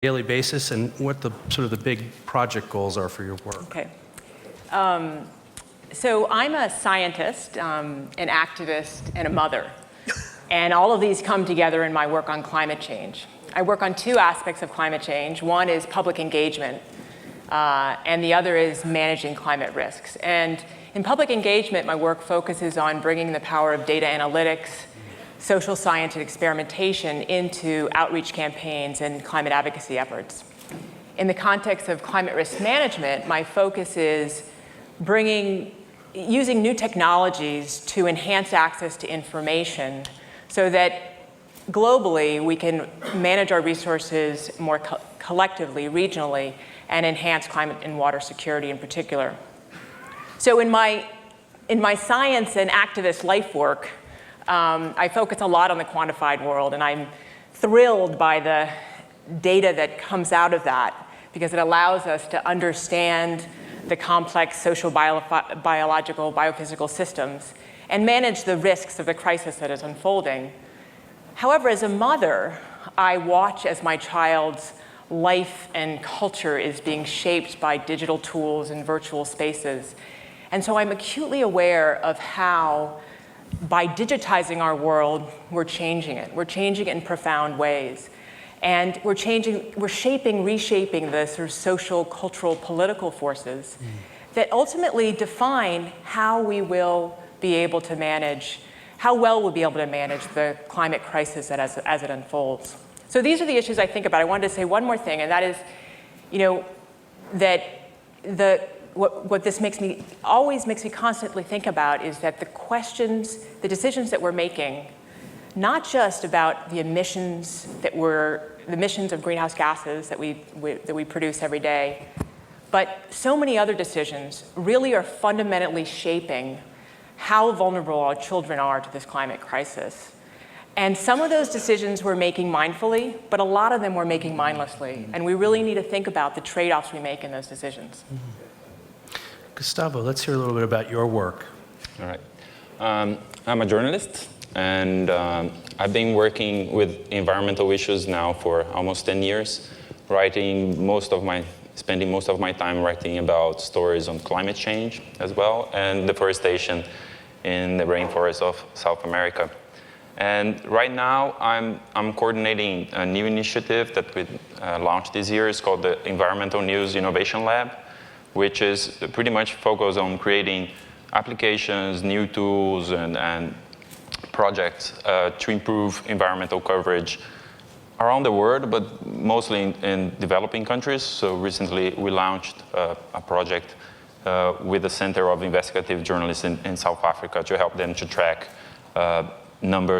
daily basis and what the sort of the big project goals are for your work. Okay. So I'm a scientist, an activist, and a mother. And all of these come together in my work on climate change. I work on two aspects of climate change. One is public engagement, and the other is managing climate risks. And in public engagement, my work focuses on bringing the power of data analytics, social science, and experimentation into outreach campaigns and climate advocacy efforts. In the context of climate risk management, my focus is using new technologies to enhance access to information so that globally we can manage our resources more collectively, regionally, and enhance climate and water security in particular. So in my science and activist life work, I focus a lot on the quantified world, and I'm thrilled by the data that comes out of that because it allows us to understand the complex social, biological, biophysical systems and manage the risks of the crisis that is unfolding. However, as a mother, I watch as my child's life and culture is being shaped by digital tools and virtual spaces. And so I'm acutely aware of how, by digitizing our world, we're changing it. We're changing it in profound ways. And we're reshaping the sort of social, cultural, political forces that ultimately define how we will be able to manage, how well we'll be able to manage the climate crisis as it unfolds. So these are the issues I think about. I wanted to say one more thing, and that is, that what this always makes me constantly think about is that the decisions that we're making, not just about the emissions of greenhouse gases that we produce every day, but so many other decisions really are fundamentally shaping how vulnerable our children are to this climate crisis. And some of those decisions we're making mindfully, but a lot of them we're making mindlessly. And we really need to think about the trade-offs we make in those decisions. Gustavo, let's hear a little bit about your work. All right. I'm a journalist, and I've been working with environmental issues now for almost 10 years, spending most of my time writing about stories on climate change as well, and deforestation in the rainforests of South America. And right now, I'm coordinating a new initiative that we launched this year. It's called the Environmental News Innovation Lab, which is pretty much focused on creating applications, new tools, and projects to improve environmental coverage around the world, but mostly in developing countries. So recently, we launched a project with the Center of Investigative Journalists in South Africa to help them to track numbers